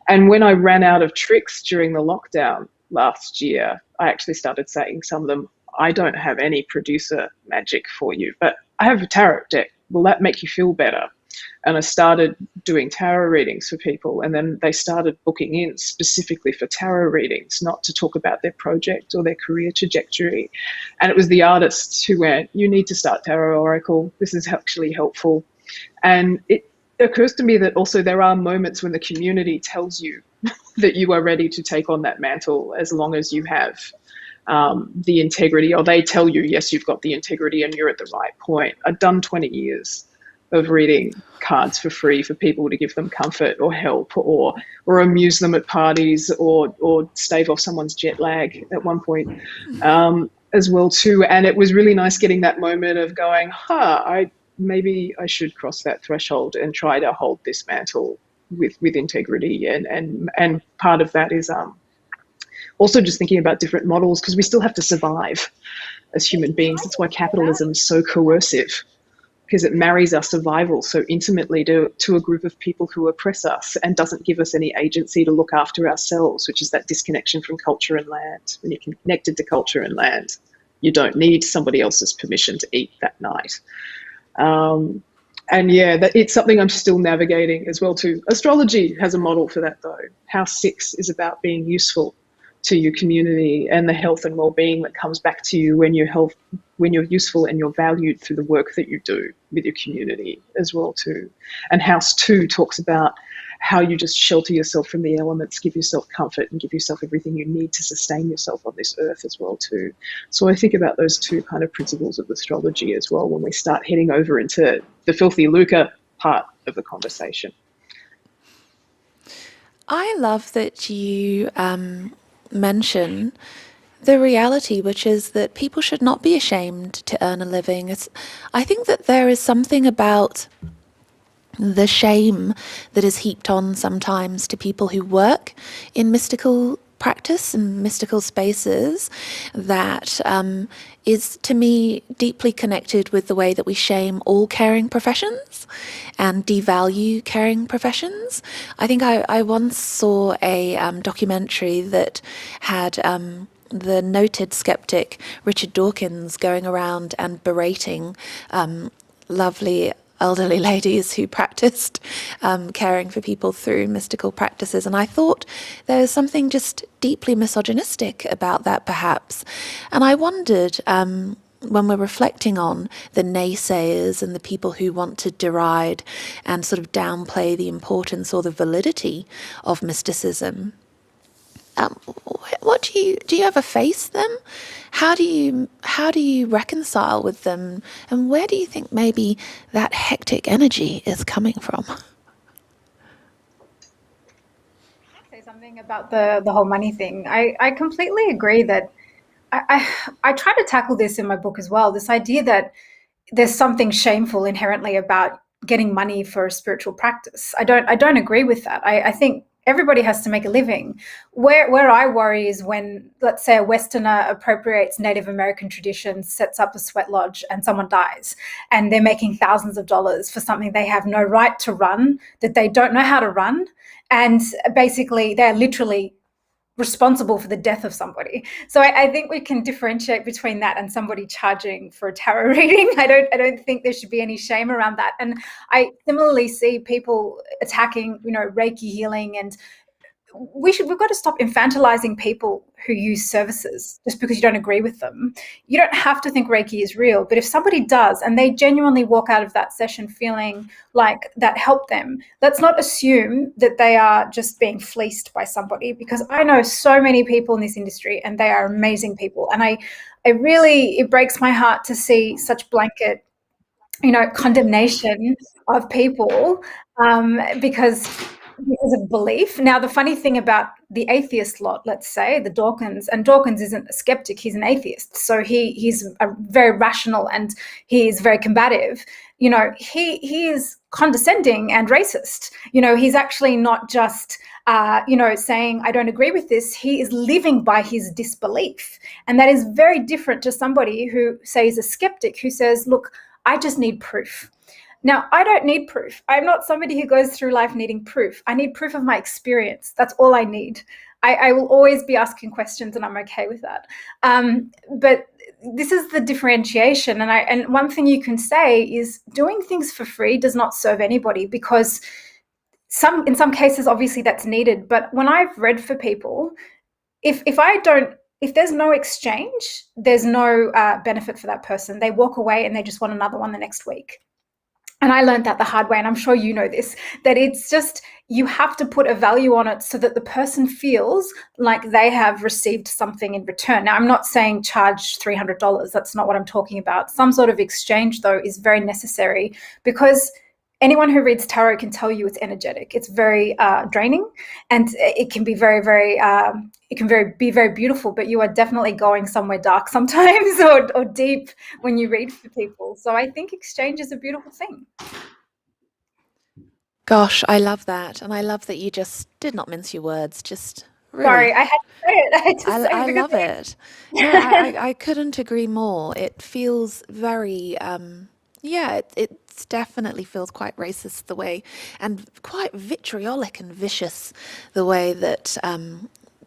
And when I ran out of tricks during the lockdown last year, I actually started saying some of them, I don't have any producer magic for you, but I have a tarot deck. Will that make you feel better? And I started doing tarot readings for people, and then they started booking in specifically for tarot readings, not to talk about their project or their career trajectory. And it was the artists who went, you need to start Tarot Oracle. This is actually helpful. And it occurs to me that also there are moments when the community tells you that you are ready to take on that mantle, as long as you have the integrity, or they tell you, yes, you've got the integrity and you're at the right point. I've done 20 years of reading cards for free for people to give them comfort or help, or amuse them at parties, or stave off someone's jet lag at one point as well too. And it was really nice getting that moment of going, maybe I should cross that threshold and try to hold this mantle with integrity. And part of that is also just thinking about different models, because we still have to survive as human beings. That's why capitalism is so coercive, because it marries our survival so intimately to a group of people who oppress us and doesn't give us any agency to look after ourselves, which is that disconnection from culture and land. When you're connected to culture and land, you don't need somebody else's permission to eat that night. And yeah, it's something I'm still navigating as well too. Astrology has a model for that though. House 6 is about being useful to your community and the health and well-being that comes back to you when you're useful and you're valued through the work that you do with your community as well too. And House 2 talks about how you just shelter yourself from the elements, give yourself comfort and give yourself everything you need to sustain yourself on this earth as well too. So I think about those two kind of principles of astrology as well when we start heading over into the filthy lucre part of the conversation. I love that you mention the reality, which is that people should not be ashamed to earn a living. I think that there is something about the shame that is heaped on sometimes to people who work in mystical practice and mystical spaces that is, to me, deeply connected with the way that we shame all caring professions and devalue caring professions. I think I once saw a documentary that had the noted skeptic Richard Dawkins going around and berating lovely elderly ladies who practiced caring for people through mystical practices. And I thought there was something just deeply misogynistic about that, perhaps. And I wondered, when we're reflecting on the naysayers and the people who want to deride and sort of downplay the importance or the validity of mysticism, what do you ever face them? How do you reconcile with them? And where do you think maybe that hectic energy is coming from? Say something about the whole money thing. I completely agree that I try to tackle this in my book as well. This idea that there's something shameful inherently about getting money for a spiritual practice. I don't agree with that. I think everybody has to make a living. Where I worry is when, let's say, a Westerner appropriates Native American traditions, sets up a sweat lodge, and someone dies, and they're making thousands of dollars for something they have no right to run, that they don't know how to run, and basically they're literally responsible for the death of somebody. So I think we can differentiate between that and somebody charging for a tarot reading. I don't think there should be any shame around that. And I similarly see people attacking, Reiki healing, and we've got to stop infantilizing people who use services just because you don't agree with them. You don't have to think Reiki is real, but if somebody does and they genuinely walk out of that session feeling like that helped them, let's not assume that they are just being fleeced by somebody, because I know so many people in this industry and they are amazing people. And it breaks my heart to see such blanket condemnation of people because of belief. Now, the funny thing about the atheist lot, let's say, the Dawkins, and Dawkins isn't a skeptic, he's an atheist. So he's a very rational and he is very combative. He is condescending and racist. He's actually not just saying, I don't agree with this. He is living by his disbelief. And that is very different to somebody who, say, is a skeptic who says, look, I just need proof. Now, I don't need proof. I'm not somebody who goes through life needing proof. I need proof of my experience. That's all I need. I will always be asking questions, and I'm okay with that. But this is the differentiation. And one thing you can say is doing things for free does not serve anybody, because in some cases, obviously that's needed. But when I've read for people, if there's no exchange, there's no benefit for that person. They walk away and they just want another one the next week. And I learned that the hard way, and I'm sure you know this, that it's just, you have to put a value on it so that the person feels like they have received something in return. Now, I'm not saying charge $300. That's not what I'm talking about. Some sort of exchange, though, is very necessary, because anyone who reads tarot can tell you it's energetic. It's very draining, and it can be very, very, be very beautiful, but you are definitely going somewhere dark sometimes or deep when you read for people. So I think exchange is a beautiful thing. Gosh, I love that. And I love that you just did not mince your words. Just really. Sorry, I had to say it. I love it. No, I couldn't agree more. It feels very, it definitely feels quite racist the way, and quite vitriolic and vicious the way that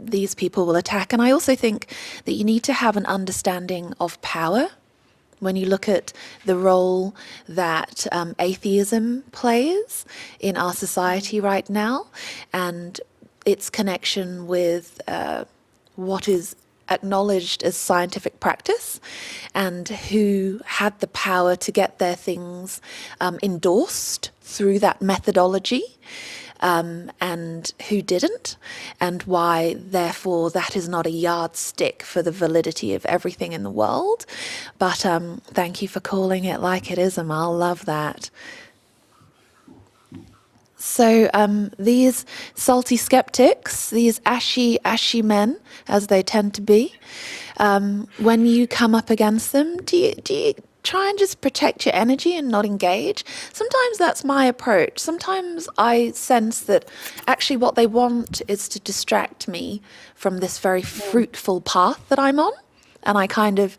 these people will attack. And I also think that you need to have an understanding of power when you look at the role that atheism plays in our society right now, and its connection with what is acknowledged as scientific practice, and who had the power to get their things endorsed through that methodology, and who didn't, and why, therefore, that is not a yardstick for the validity of everything in the world. But thank you for calling it like it is, Amal. Love that. So these salty skeptics, these ashy men, as they tend to be, when you come up against them, do you try and just protect your energy and not engage? Sometimes that's my approach. Sometimes I sense that actually what they want is to distract me from this very fruitful path that I'm on. And I kind of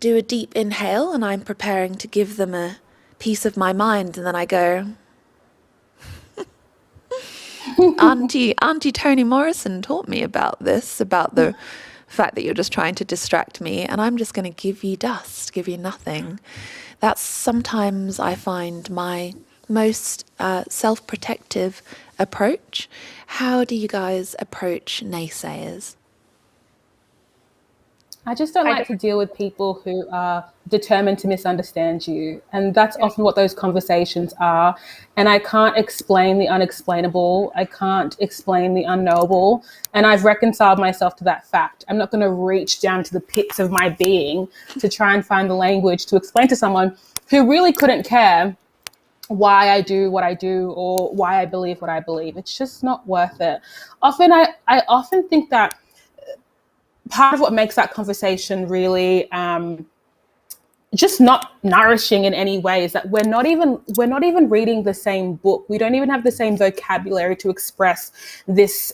do a deep inhale, and I'm preparing to give them a piece of my mind. And then I go, Auntie Toni Morrison taught me about this, about the fact that you're just trying to distract me, and I'm just going to give you dust, give you nothing. That's sometimes, I find, my most self-protective approach. How do you guys approach naysayers? I just don't like to deal with people who are determined to misunderstand you. And that's often what those conversations are. And I can't explain the unexplainable. I can't explain the unknowable. And I've reconciled myself to that fact. I'm not going to reach down to the pits of my being to try and find the language to explain to someone who really couldn't care why I do what I do or why I believe what I believe. It's just not worth it. I often think that part of what makes that conversation really just not nourishing in any way is that we're not even reading the same book. We don't even have the same vocabulary to express this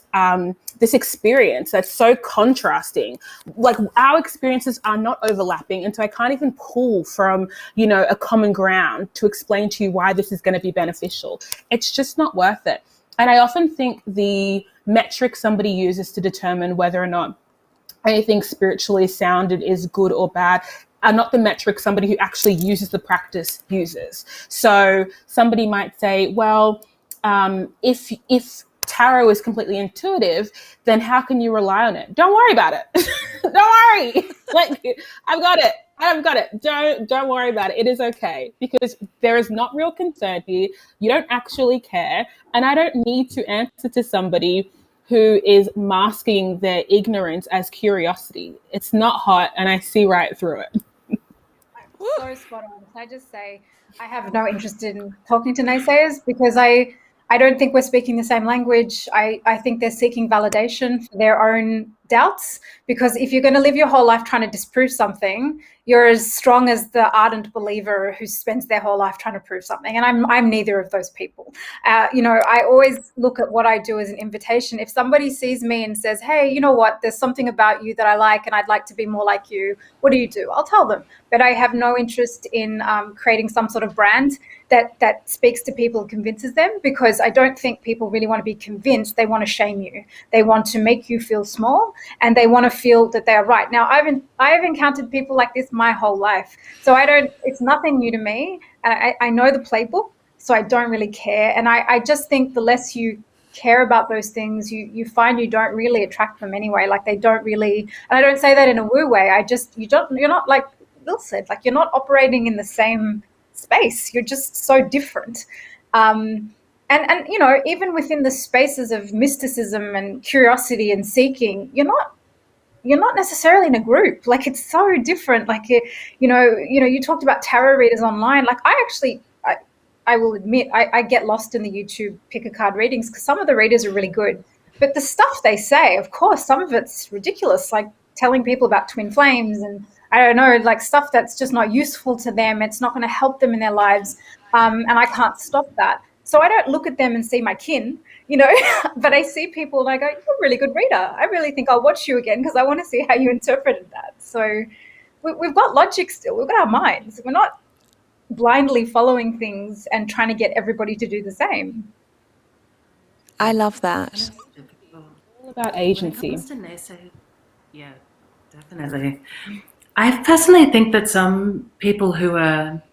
this experience that's so contrasting. Like, our experiences are not overlapping, and so I can't even pull from, you know, a common ground to explain to you why this is going to be beneficial. It's just not worth it. And I often think the metric somebody uses to determine whether or not anything spiritually sounded is good or bad are not the metrics somebody who actually uses the practice uses. So somebody might say, well, if tarot is completely intuitive, then how can you rely on it? Don't worry about it. Don't worry. Like, I've got it. Don't worry about it. It is okay, because there is not real concern here. You don't actually care. And I don't need to answer to somebody who is masking their ignorance as curiosity. It's not hot, and I see right through it. So spot on. Can I just say, I have no interest in talking to naysayers, because I don't think we're speaking the same language. I think they're seeking validation for their own doubts, because if you're going to live your whole life trying to disprove something, you're as strong as the ardent believer who spends their whole life trying to prove something. And I'm neither of those people. You know, I always look at what I do as an invitation. If somebody sees me and says, hey, you know what, there's something about you that I like and I'd like to be more like you, what do? I'll tell them. But I have no interest in creating some sort of brand that speaks to people and convinces them, because I don't think people really want to be convinced. They want to shame you. They want to make you feel small, and they want to feel that they're right. Now, I've encountered people like this my whole life, so it's nothing new to me. I know the playbook, so I don't really care. And I just think the less you care about those things, you find you don't really attract them anyway. Like, they don't really, and I don't say that in a woo way. You're not, like Lil said, like, you're not operating in the same space. You're just so different. And you know, even within the spaces of mysticism and curiosity and seeking, you're not necessarily in a group. Like, it's so different. Like, you know, you talked about tarot readers online. Like, I will admit, I get lost in the YouTube pick a card readings, because some of the readers are really good, but the stuff they say, of course, some of it's ridiculous, like telling people about twin flames and I don't know, like stuff that's just not useful to them. It's not going to help them in their lives. And I can't stop that. So I don't look at them and see my kin, you know, but I see people and I go, you're a really good reader. I really think I'll watch you again because I want to see how you interpreted that. So we've got logic still. We've got our minds. We're not blindly following things and trying to get everybody to do the same. I love that. It's all about agency. Yeah, definitely. I personally think that some people who are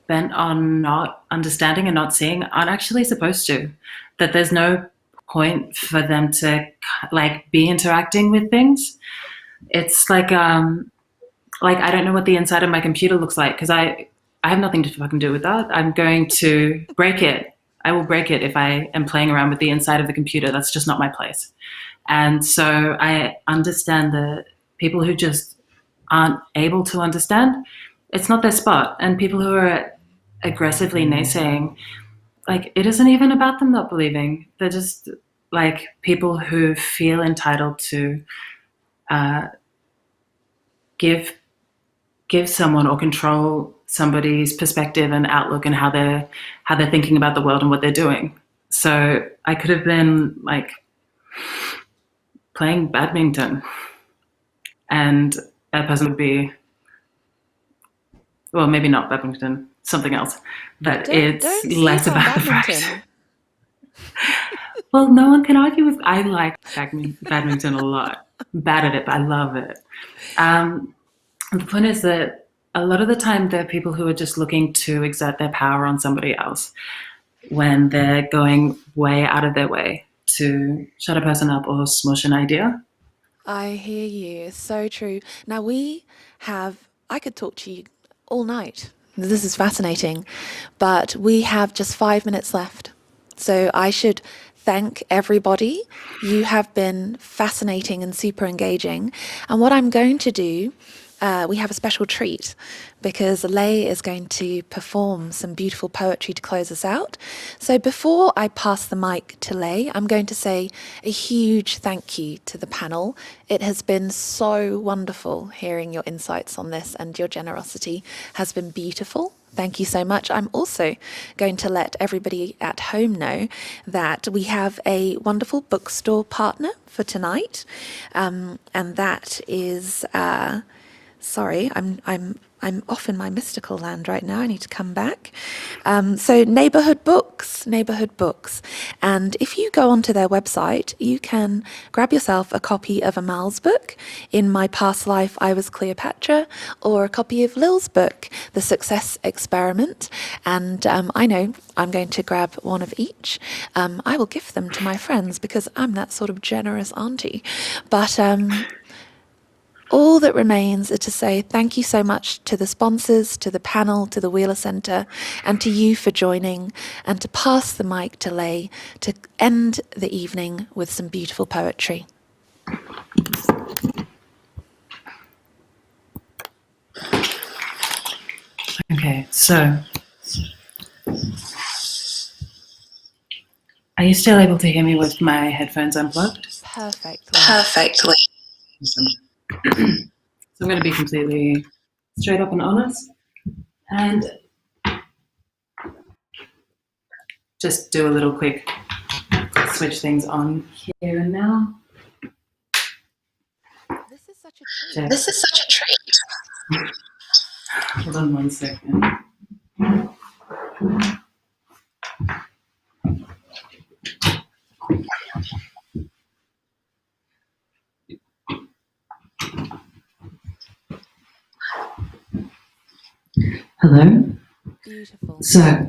bent on not understanding and not seeing aren't actually supposed to. That there's no point for them to like be interacting with things. It's like I don't know what the inside of my computer looks like because I have nothing to fucking do with that. I'm going to break it. I will break it if I am playing around with the inside of the computer. That's just not my place. And so I understand that people who just aren't able to understand, it's not their spot. And people who are aggressively naysaying, like, it isn't even about them not believing. They're just like people who feel entitled to give someone or control somebody's perspective and outlook and how they're thinking about the world and what they're doing. So I could have been like playing badminton and that person would be, well, maybe not badminton, something else, but it's less about the practice. Well, no one can argue with, I like badminton a lot. I'm bad at it, but I love it. The point is that a lot of the time there are people who are just looking to exert their power on somebody else when they're going way out of their way to shut a person up or smush an idea. I hear you. So true. Now I could talk to you all night. This is fascinating, but we have just 5 minutes left. So I should thank everybody. You have been fascinating and super engaging. And what I'm going to do we have a special treat because Lay is going to perform some beautiful poetry to close us out. So before I pass the mic to Lay, I'm going to say a huge thank you to the panel. It has been so wonderful hearing your insights on this, and your generosity has been beautiful. Thank you so much. I'm also going to let everybody at home know that we have a wonderful bookstore partner for tonight, and that is sorry, I'm off in my mystical land right now. I need to come back. So Neighborhood Books. And if you go onto their website, you can grab yourself a copy of Amal's book, In My Past Life I Was Cleopatra, or a copy of Lil's book, The Success Experiment. And I know I'm going to grab one of each. I will gift them to my friends because I'm that sort of generous auntie. But all that remains is to say thank you so much to the sponsors, to the panel, to the Wheeler Centre, and to you for joining, and to pass the mic to Lay to end the evening with some beautiful poetry. Okay, so are you still able to hear me with my headphones unplugged? Perfectly. Awesome. So I'm going to be completely straight up and honest and just do a little quick switch things on here and now. This is such a treat. Hold on 1 second. Hello? Beautiful. So,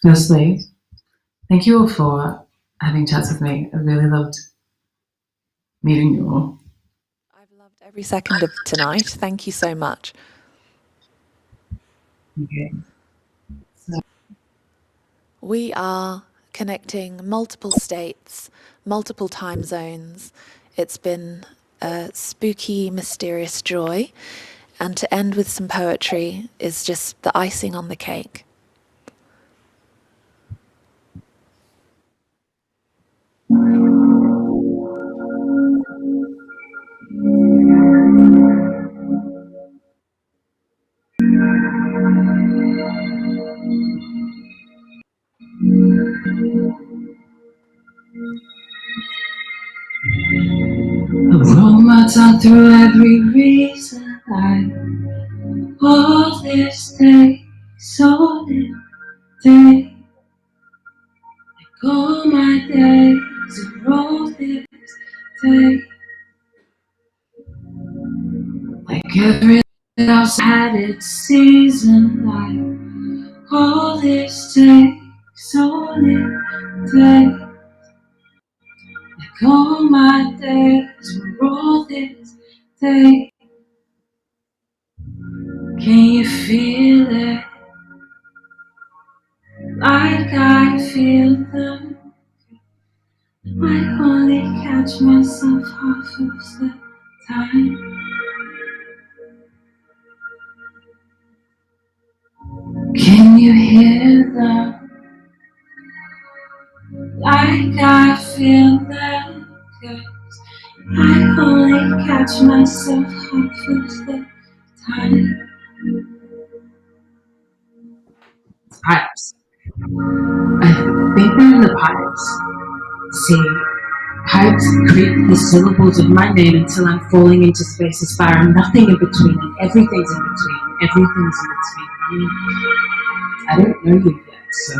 firstly, thank you all for having chats with me. I really loved meeting you all. I've loved every second of tonight. Thank you so much. Okay. We are connecting multiple states, multiple time zones. It's been a spooky, mysterious joy. And to end with some poetry is just the icing on the cake. Aromas on through every reason I all this day, so this day, like all my days, and roll this day, like every else had its season, like all this day, so this day, like all my days, and roll this day. Can you feel it? Like I feel them. I only catch myself half of the time. Can you hear them? Like I feel them. 'Cause I only catch myself half of the time. Pipes. I think they're in the pipes. See, pipes creep the syllables of my name until I'm falling into space as fire and nothing in between, and everything's in between. Everything's in between. I don't know you yet, so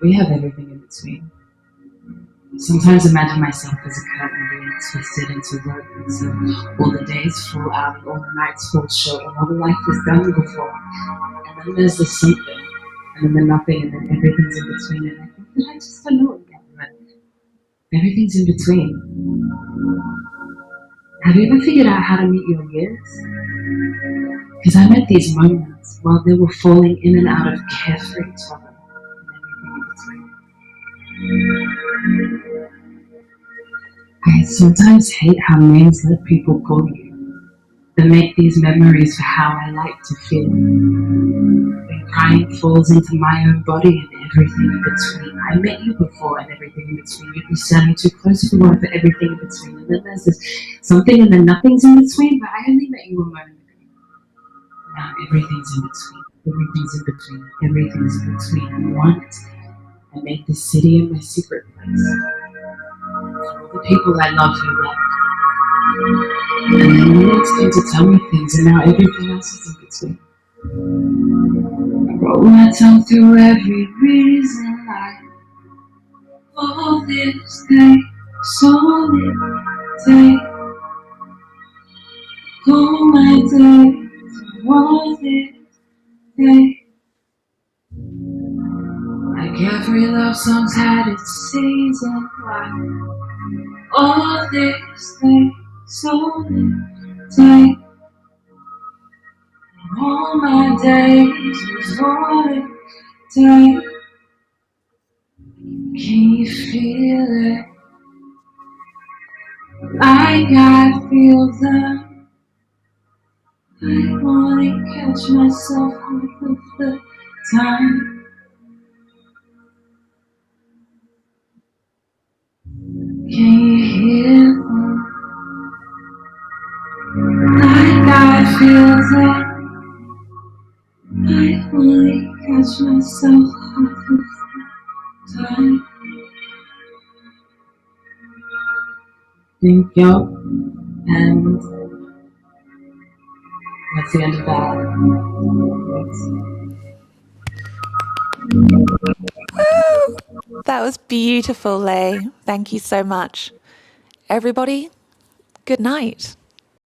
we have everything in between. Sometimes imagine myself as a curtain being twisted into rope, and so all the days fall out, and all the nights fall short, and all the life is done before. And then there's the something, and then the nothing, and then everything's in between. And I think that I just don't know it yet, but everything's in between. Have you ever figured out how to meet your years? Because I met these moments while they were falling in and out of carefree time and everything in between. I sometimes hate how names let people call you. They make these memories for how I like to feel. When crying falls into my own body and everything in between. I met you before and everything in between. You'd be standing too close to the one for everything in between. And then there's this something and then nothing's in between, but I only met you a moment ago. Now everything's in between. Everything's in between. Everything's in between. And once I made this city my secret place. For all the people I love who left. And then no one's going to tell me things, and now everything else is in between. I roll my tongue through every reason like all this day, solid day. All my days, all this day. Like every love song's had its season like all this day, solid day. All my days was one day. Can you feel it? Like I feel them. I wanna catch myself half of the time. Can you hear them? Like I feel them. I wanna catch myself half of the time. Thank you. And that's the end of that. That was beautiful, Lay. Thank you so much. Everybody, good night.